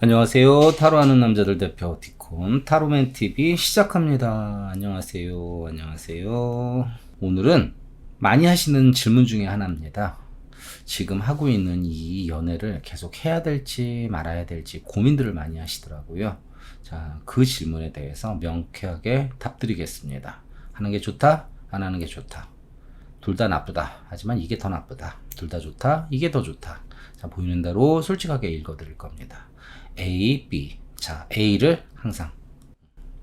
안녕하세요. 타로하는 남자들 대표 디콘 타로맨TV 시작합니다. 안녕하세요. 안녕하세요. 오늘은 많이 하시는 질문 중에 하나입니다. 지금 하고 있는 이 연애를 계속 해야 될지 말아야 될지 고민들을 많이 하시더라고요. 자, 그 질문에 대해서 명쾌하게 답드리겠습니다. 하는 게 좋다? 안 하는 게 좋다. 둘 다 나쁘다. 하지만 이게 더 나쁘다. 둘 다 좋다. 이게 더 좋다. 자, 보이는 대로 솔직하게 읽어드릴 겁니다. A, B. 자, A를 항상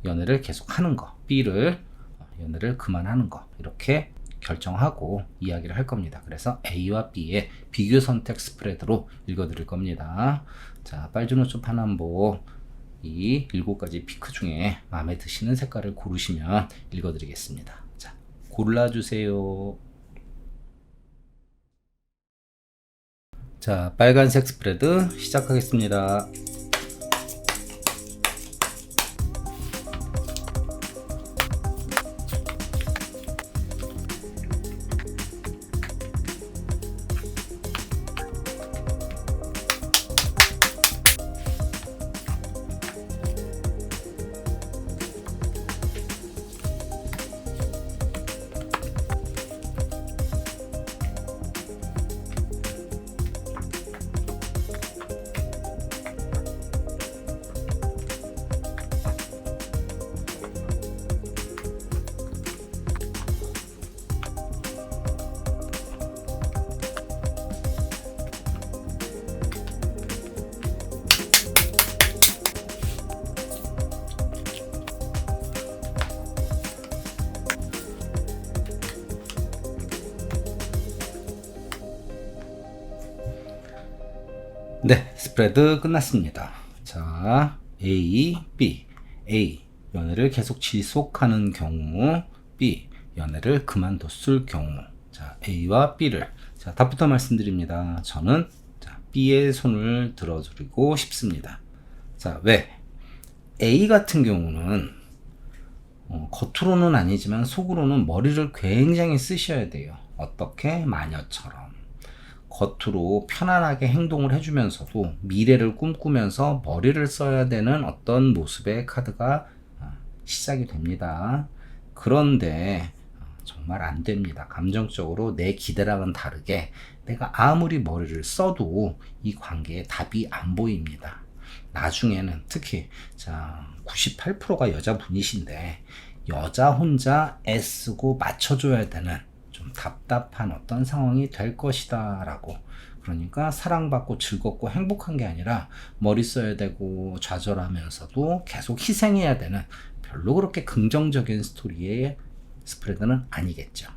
연애를 계속 하는 거, B를 연애를 그만하는 거, 이렇게 결정하고 이야기를 할 겁니다. 그래서 A와 B의 비교 선택 스프레드로 읽어드릴 겁니다. 자, 빨주노초 파남보 이 7가지 피크 중에 마음에 드시는 색깔을 고르시면 읽어드리겠습니다. 자, 골라주세요. 자, 빨간색 스프레드 시작하겠습니다. 네, 스프레드 끝났습니다. 자, A, B. A, 연애를 계속 지속하는 경우. B, 연애를 그만뒀을 경우. 자, A와 B를. 자, 답부터 말씀드립니다. 저는 B의 손을 들어드리고 싶습니다. 자, 왜? A 같은 경우는 겉으로는 아니지만 속으로는 머리를 굉장히 쓰셔야 돼요. 어떻게? 마녀처럼. 겉으로 편안하게 행동을 해주면서도 미래를 꿈꾸면서 머리를 써야 되는 어떤 모습의 카드가 시작이 됩니다. 그런데 정말 안 됩니다. 감정적으로 내 기대랑은 다르게 내가 아무리 머리를 써도 이 관계에 답이 안 보입니다. 나중에는 특히 98%가 여자분이신데 여자 혼자 애쓰고 맞춰줘야 되는 좀 답답한 어떤 상황이 될 것이다 라고. 그러니까 사랑받고 즐겁고 행복한 게 아니라 머리 써야 되고 좌절하면서도 계속 희생해야 되는 별로 그렇게 긍정적인 스토리의 스프레드는 아니겠죠.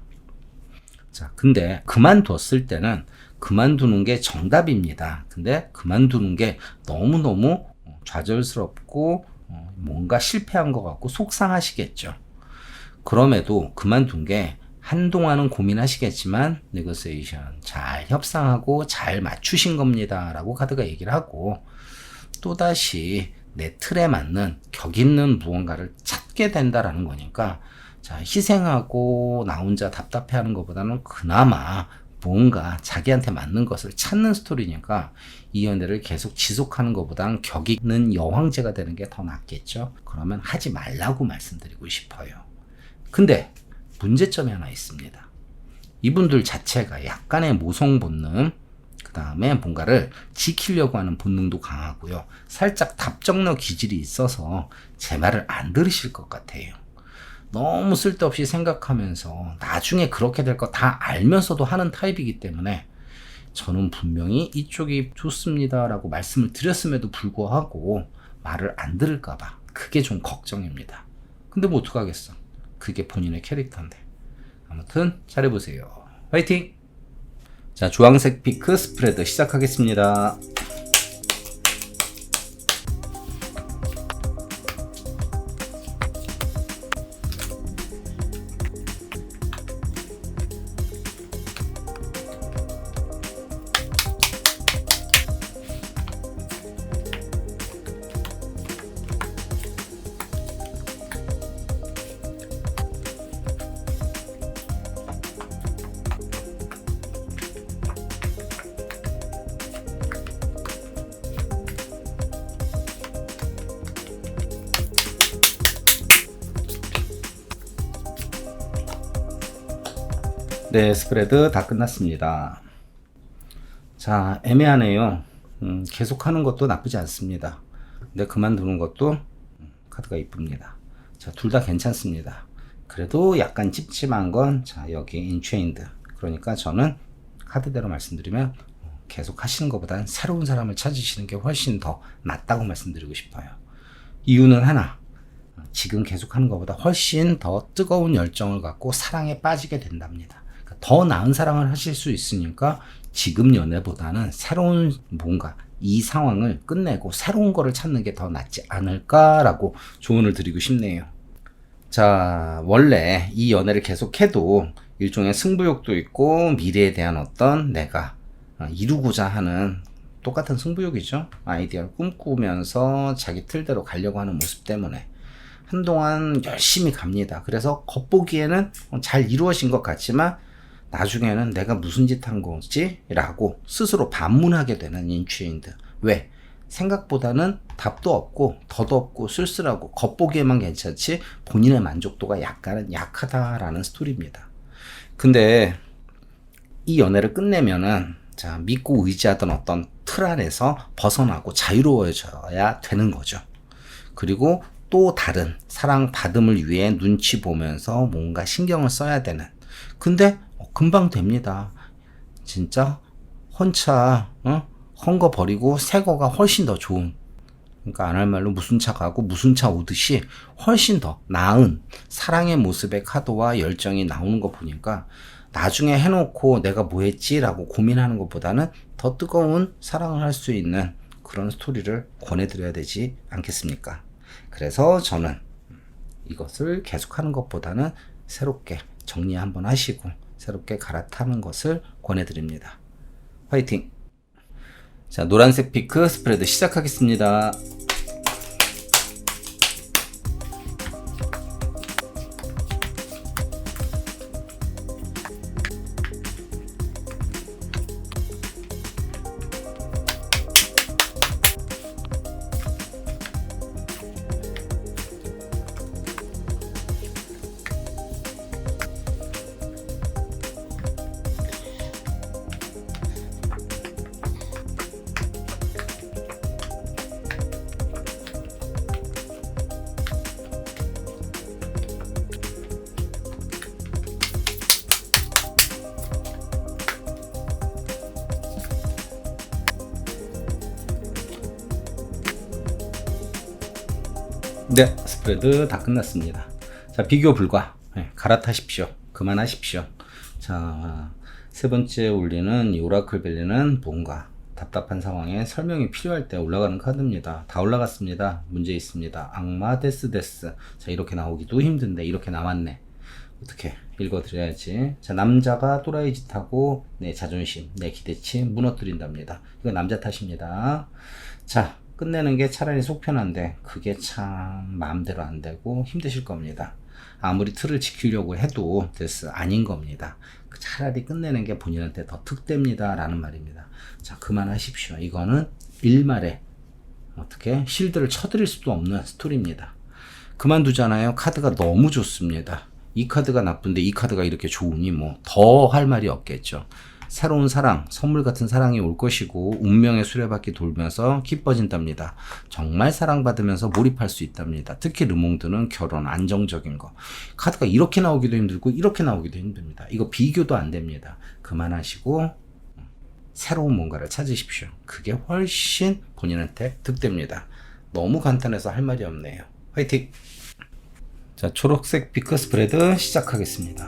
자, 근데 그만뒀을 때는 그만두는 게 정답입니다. 근데 그만두는 게 너무너무 좌절스럽고 뭔가 실패한 것 같고 속상하시겠죠. 그럼에도 그만둔 게 한동안은 고민하시겠지만 네고시에이션 잘 협상하고 잘 맞추신 겁니다 라고 카드가 얘기를 하고, 또다시 내 틀에 맞는 격 있는 무언가를 찾게 된다라는 거니까, 자, 희생하고 나 혼자 답답해하는 것보다는 그나마 뭔가 자기한테 맞는 것을 찾는 스토리니까 이 연애를 계속 지속하는 것보다는 격 있는 여황제가 되는 게 더 낫겠죠. 그러면 하지 말라고 말씀드리고 싶어요. 근데 문제점이 하나 있습니다. 이분들 자체가 약간의 모성 본능, 그 다음에 뭔가를 지키려고 하는 본능도 강하고요. 살짝 답정너 기질이 있어서 제 말을 안 들으실 것 같아요. 너무 쓸데없이 생각하면서 나중에 그렇게 될 거 다 알면서도 하는 타입이기 때문에 저는 분명히 이쪽이 좋습니다 라고 말씀을 드렸음에도 불구하고 말을 안 들을까봐 그게 좀 걱정입니다. 근데 뭐 어떡하겠어. 그게 본인의 캐릭터인데. 아무튼 잘해보세요. 화이팅! 자, 주황색 피크 스프레드 시작하겠습니다. 네, 스프레드 다 끝났습니다. 자, 애매하네요. 계속하는 것도 나쁘지 않습니다. 근데 그만두는 것도 카드가 이쁩니다. 자, 둘 다 괜찮습니다. 그래도 약간 찝찝한 건, 자, 여기 인체인드. 그러니까 저는 카드대로 말씀드리면 계속 하시는 것보다는 새로운 사람을 찾으시는 게 훨씬 더 낫다고 말씀드리고 싶어요. 이유는 하나. 지금 계속하는 것보다 훨씬 더 뜨거운 열정을 갖고 사랑에 빠지게 된답니다. 그러니까 더 나은 사랑을 하실 수 있으니까 지금 연애보다는 새로운 뭔가 이 상황을 끝내고 새로운 거를 찾는 게 더 낫지 않을까라고 조언을 드리고 싶네요. 자, 원래 이 연애를 계속해도 일종의 승부욕도 있고 미래에 대한 어떤 내가 이루고자 하는 똑같은 승부욕이죠. 아이디어를 꿈꾸면서 자기 틀대로 가려고 하는 모습 때문에 한동안 열심히 갑니다. 그래서 겉보기에는 잘 이루어진 것 같지만 나중에는 내가 무슨 짓 한 거지? 라고 스스로 반문하게 되는 인추인드. 왜? 생각보다는 답도 없고 더도 없고 쓸쓸하고 겉보기에만 괜찮지 본인의 만족도가 약간은 약하다라는 스토리입니다. 근데 이 연애를 끝내면은 자, 믿고 의지하던 어떤 틀 안에서 벗어나고 자유로워져야 되는 거죠. 그리고 또 다른 사랑 받음을 위해 눈치 보면서 뭔가 신경을 써야 되는. 근데 금방 됩니다. 진짜 헌차 헌 거 버리고 새 거가 훨씬 더 좋은. 그러니까 안 할 말로 무슨 차 가고 무슨 차 오듯이 훨씬 더 나은 사랑의 모습의 카드와 열정이 나오는 거 보니까 나중에 해놓고 내가 뭐 했지? 라고 고민하는 것보다는 더 뜨거운 사랑을 할 수 있는 그런 스토리를 권해드려야 되지 않겠습니까? 그래서 저는 이것을 계속하는 것보다는 새롭게 정리 한번 하시고 새롭게 갈아타는 것을 권해드립니다. 화이팅! 자, 노란색 피크 스프레드 시작하겠습니다. 네, 스프레드 다 끝났습니다. 자, 비교 불가. 네, 갈아타십시오. 그만하십시오. 자, 세 번째 올리는 이 오라클 밸리는 뭔가 답답한 상황에 설명이 필요할 때 올라가는 카드입니다. 다 올라갔습니다. 문제 있습니다. 악마 데스. 자, 이렇게 나오기도 힘든데 이렇게 나왔네. 어떻게 읽어드려야지. 자, 남자가 또라이 짓하고 내 자존심, 내 기대치 무너뜨린답니다. 이거 남자 탓입니다. 자, 끝내는 게 차라리 속 편한데 그게 참 마음대로 안 되고 힘드실 겁니다. 아무리 틀을 지키려고 해도 데스 아닌 겁니다. 차라리 끝내는 게 본인한테 더 득됩니다 라는 말입니다. 자, 그만하십시오. 이거는 일말에 어떻게 실드를 쳐드릴 수도 없는 스토리입니다. 그만두잖아요. 카드가 너무 좋습니다. 이 카드가 나쁜데 이 카드가 이렇게 좋으니 뭐 더 할 말이 없겠죠. 새로운 사랑, 선물 같은 사랑이 올 것이고 운명의 수레바퀴 돌면서 기뻐진답니다. 정말 사랑받으면서 몰입할 수 있답니다. 특히 르몽드는 결혼, 안정적인 거. 카드가 이렇게 나오기도 힘들고 이렇게 나오기도 힘듭니다. 이거 비교도 안 됩니다. 그만하시고 새로운 뭔가를 찾으십시오. 그게 훨씬 본인한테 득됩니다. 너무 간단해서 할 말이 없네요. 화이팅! 자, 초록색 피크 스프레드 시작하겠습니다.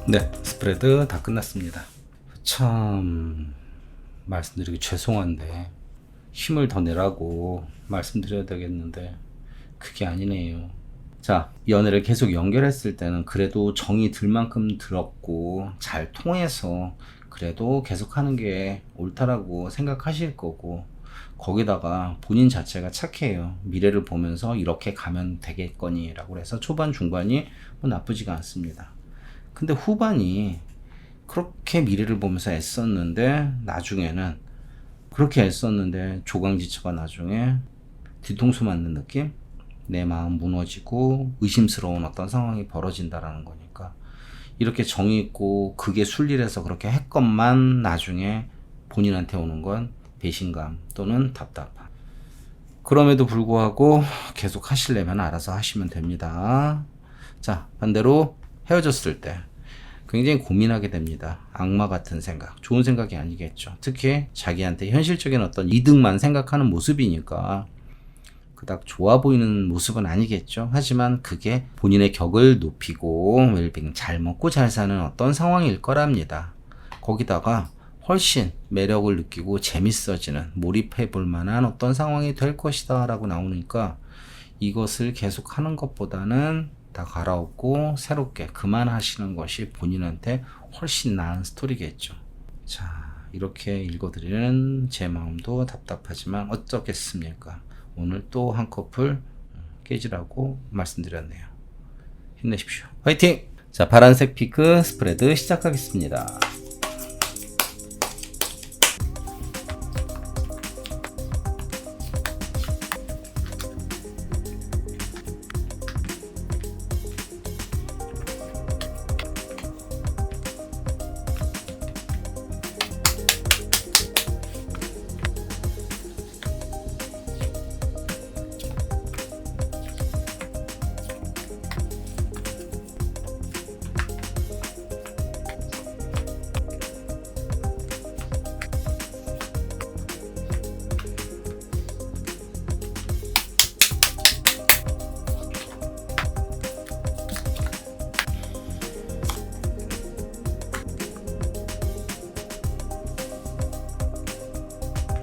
네, 스프레드 다 끝났습니다. 참 말씀드리기 죄송한데 힘을 더 내라고 말씀드려야 되겠는데 그게 아니네요. 자, 연애를 계속 연결했을 때는 그래도 정이 들 만큼 들었고 잘 통해서 그래도 계속하는 게 옳다라고 생각하실 거고, 거기다가 본인 자체가 착해요. 미래를 보면서 이렇게 가면 되겠거니 라고 해서 초반 중반이 뭐 나쁘지가 않습니다. 근데 후반이 그렇게 미래를 보면서 애썼는데 나중에는 그렇게 애썼는데 조강지처가 나중에 뒤통수 맞는 느낌? 내 마음 무너지고 의심스러운 어떤 상황이 벌어진다라는 거니까, 이렇게 정이 있고 그게 순리라서 그렇게 했건만 나중에 본인한테 오는 건 배신감 또는 답답함. 그럼에도 불구하고 계속 하시려면 알아서 하시면 됩니다. 자, 반대로 헤어졌을 때 굉장히 고민하게 됩니다. 악마 같은 생각, 좋은 생각이 아니겠죠. 특히 자기한테 현실적인 어떤 이득만 생각하는 모습이니까 그닥 좋아 보이는 모습은 아니겠죠. 하지만 그게 본인의 격을 높이고 웰빙, 잘 먹고 잘 사는 어떤 상황일 거랍니다. 거기다가 훨씬 매력을 느끼고 재밌어지는, 몰입해 볼 만한 어떤 상황이 될 것이다 라고 나오니까 이것을 계속 하는 것보다는 다 갈아엎고 새롭게 그만하시는 것이 본인한테 훨씬 나은 스토리겠죠. 자, 이렇게 읽어드리는 제 마음도 답답하지만 어쩌겠습니까. 오늘 또 한 커플 깨지라고 말씀드렸네요. 힘내십시오. 화이팅! 자, 파란색 피크 스프레드 시작하겠습니다.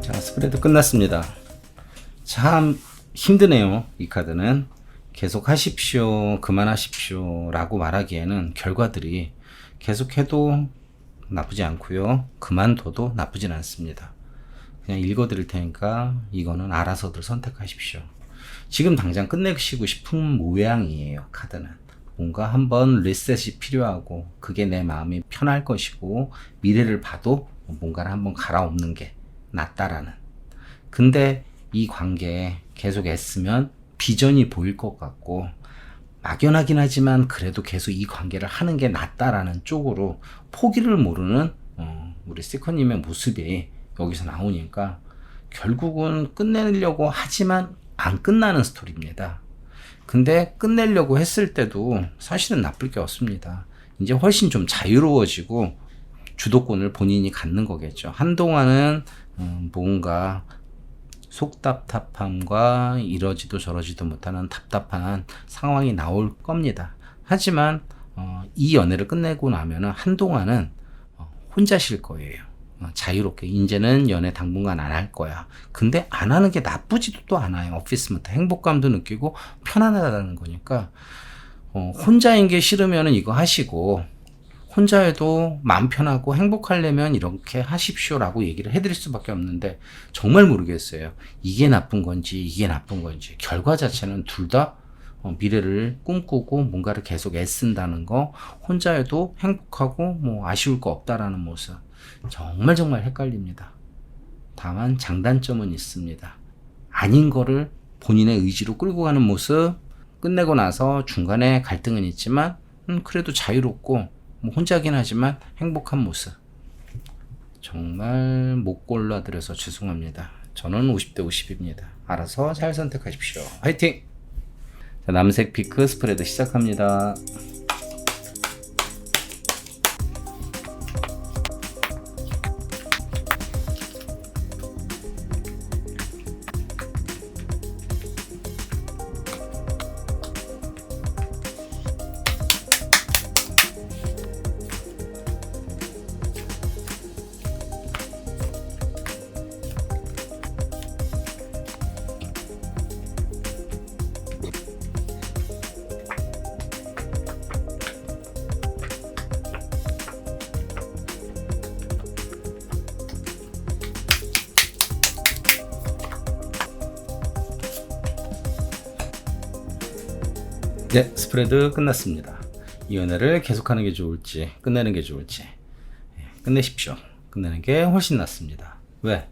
자, 스프레드 끝났습니다. 참 힘드네요. 이 카드는 계속 하십시오, 그만하십시오 라고 말하기에는 결과들이 계속해도 나쁘지 않고요, 그만둬도 나쁘진 않습니다. 그냥 읽어드릴 테니까 이거는 알아서들 선택하십시오. 지금 당장 끝내시고 싶은 모양이에요. 카드는 뭔가 한번 리셋이 필요하고 그게 내 마음이 편할 것이고 미래를 봐도 뭔가를 한번 갈아엎는 게 낫다라는. 근데 이 관계에 계속 애쓰면 비전이 보일 것 같고 막연하긴 하지만 그래도 계속 이 관계를 하는 게 낫다라는 쪽으로 포기를 모르는 우리 스티커님의 모습이 여기서 나오니까 결국은 끝내려고 하지만 안 끝나는 스토리입니다. 근데 끝내려고 했을 때도 사실은 나쁠 게 없습니다. 이제 훨씬 좀 자유로워지고 주도권을 본인이 갖는 거겠죠. 한동안은 뭔가 속답답함과 이러지도 저러지도 못하는 답답한 상황이 나올 겁니다. 하지만 이 연애를 끝내고 나면은 한동안은 혼자실 거예요. 자유롭게 이제는 연애 당분간 안 할 거야. 근데 안 하는 게 나쁘지도 또 않아요. 오피스부터 행복감도 느끼고 편안하다는 거니까 혼자인 게 싫으면은 이거 하시고, 혼자 해도 마음 편하고 행복하려면 이렇게 하십시오라고 얘기를 해드릴 수밖에 없는데 정말 모르겠어요. 이게 나쁜 건지 이게 나쁜 건지. 결과 자체는 둘 다 미래를 꿈꾸고 뭔가를 계속 애쓴다는 거, 혼자 해도 행복하고 뭐 아쉬울 거 없다라는 모습, 정말 헷갈립니다. 다만 장단점은 있습니다. 아닌 거를 본인의 의지로 끌고 가는 모습, 끝내고 나서 중간에 갈등은 있지만 그래도 자유롭고 뭐 혼자긴 하지만 행복한 모습. 정말 못 골라드려서 죄송합니다. 저는 50대 50입니다. 알아서 잘 선택하십시오. 화이팅! 자, 남색 피크 스프레드 시작합니다. 네, 스프레드 끝났습니다. 이 연애를 계속하는 게 좋을지 끝내는 게 좋을지 끝내십시오. 끝내는 게 훨씬 낫습니다. 왜?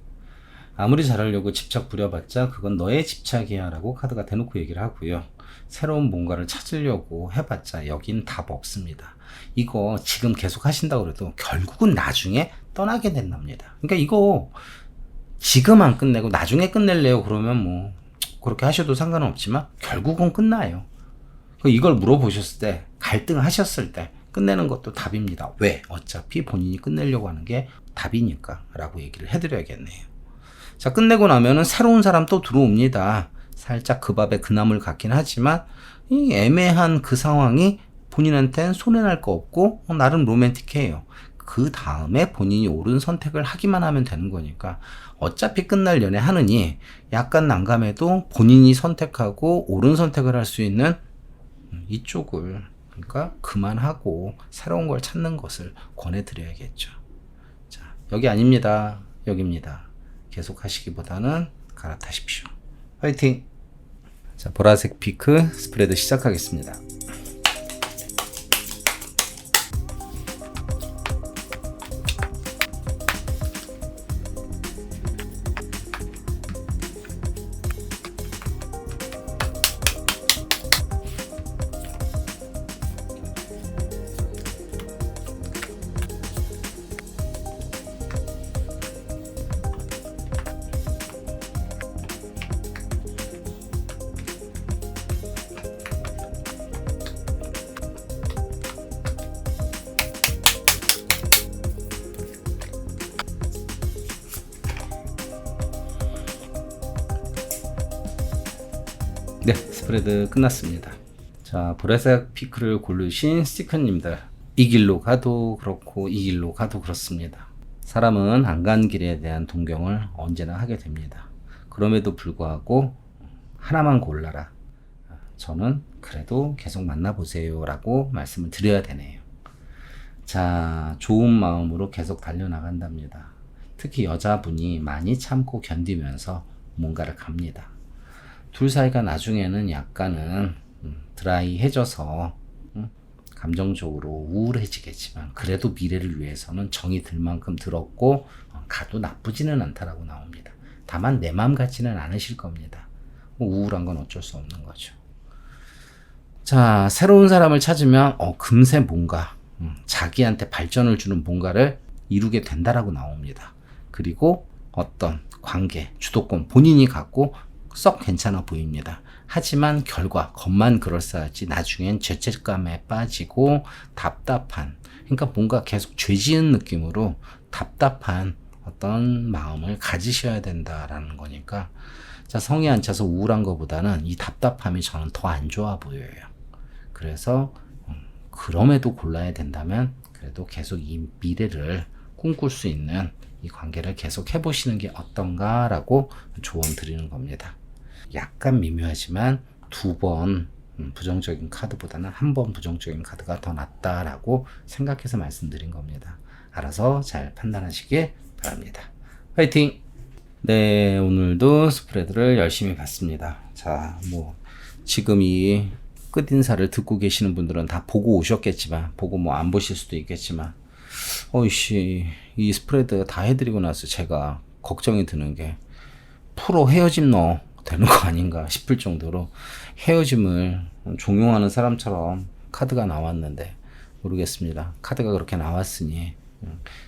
아무리 잘하려고 집착 부려봤자 그건 너의 집착이야 라고 카드가 대놓고 얘기를 하고요. 새로운 뭔가를 찾으려고 해봤자 여긴 답 없습니다. 이거 지금 계속 하신다고 해도 결국은 나중에 떠나게 된답니다. 그러니까 이거 지금 안 끝내고 나중에 끝낼래요 그러면 뭐 그렇게 하셔도 상관은 없지만 결국은 끝나요. 이걸 물어보셨을 때 갈등을 하셨을 때 끝내는 것도 답입니다. 왜? 어차피 본인이 끝내려고 하는 게 답이니까 라고 얘기를 해드려야겠네요. 자, 끝내고 나면은 새로운 사람 또 들어옵니다. 살짝 그 밥에 그 나물 같긴 하지만 이 애매한 그 상황이 본인한테는 손해날 거 없고 나름 로맨틱해요. 그 다음에 본인이 옳은 선택을 하기만 하면 되는 거니까 어차피 끝날 연애 하느니 약간 난감해도 본인이 선택하고 옳은 선택을 할 수 있는 이쪽을 그러니까 그만하고 새로운 걸 찾는 것을 권해드려야겠죠. 자, 여기 아닙니다. 여기입니다. 계속 하시기보다는 갈아타십시오. 화이팅! 자, 보라색 피크 스프레드 시작하겠습니다. 네, 스프레드 끝났습니다. 자, 보라색 피크를 고르신 스티커님들, 이 길로 가도 그렇고 이 길로 가도 그렇습니다. 사람은 안 간 길에 대한 동경을 언제나 하게 됩니다. 그럼에도 불구하고 하나만 골라라. 저는 그래도 계속 만나보세요 라고 말씀을 드려야 되네요. 자, 좋은 마음으로 계속 달려나간답니다. 특히 여자분이 많이 참고 견디면서 뭔가를 갑니다. 둘 사이가 나중에는 약간은 드라이해져서 감정적으로 우울해지겠지만 그래도 미래를 위해서는 정이 들 만큼 들었고 가도 나쁘지는 않다라고 나옵니다. 다만 내 맘 같지는 않으실 겁니다. 우울한 건 어쩔 수 없는 거죠. 자, 새로운 사람을 찾으면 금세 뭔가 자기한테 발전을 주는 뭔가를 이루게 된다라고 나옵니다. 그리고 어떤 관계, 주도권 본인이 갖고 썩 괜찮아 보입니다. 하지만 결과, 겉만 그럴싸하지 나중엔 죄책감에 빠지고 답답한, 그러니까 뭔가 계속 죄지은 느낌으로 답답한 어떤 마음을 가지셔야 된다라는 거니까 자, 성이 안 차서 우울한 것보다는 이 답답함이 저는 더 안 좋아 보여요. 그래서 그럼에도 골라야 된다면 그래도 계속 이 미래를 꿈꿀 수 있는 이 관계를 계속 해보시는 게 어떤가라고 조언 드리는 겁니다. 약간 미묘하지만 2번 부정적인 카드보다는 1번 부정적인 카드가 더 낫다라고 생각해서 말씀드린 겁니다. 알아서 잘 판단하시길 바랍니다. 화이팅! 네, 오늘도 스프레드를 열심히 봤습니다. 자, 지금 이 끝인사를 듣고 계시는 분들은 다 보고 오셨겠지만, 보고 안 보실 수도 있겠지만, 이 스프레드 다 해드리고 나서 제가 걱정이 드는 게, 프로 헤어짐 되는 거 아닌가 싶을 정도로 헤어짐을 종용하는 사람처럼 카드가 나왔는데 모르겠습니다. 카드가 그렇게 나왔으니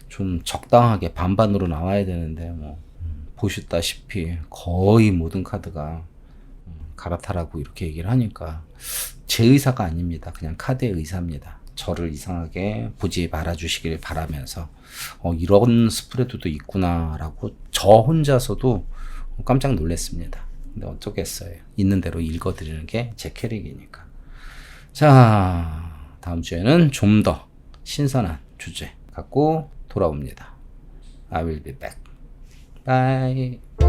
좀 적당하게 반반으로 나와야 되는데 보셨다시피 거의 모든 카드가 갈아타라고 이렇게 얘기를 하니까 제 의사가 아닙니다. 그냥 카드의 의사입니다. 저를 이상하게 보지 말아주시길 바라면서 이런 스프레드도 있구나라고 저 혼자서도 깜짝 놀랐습니다. 근데 어쩌겠어요. 있는 대로 읽어드리는 게 제 캐릭이니까. 자, 다음 주에는 좀 더 신선한 주제 갖고 돌아옵니다. I will be back. Bye.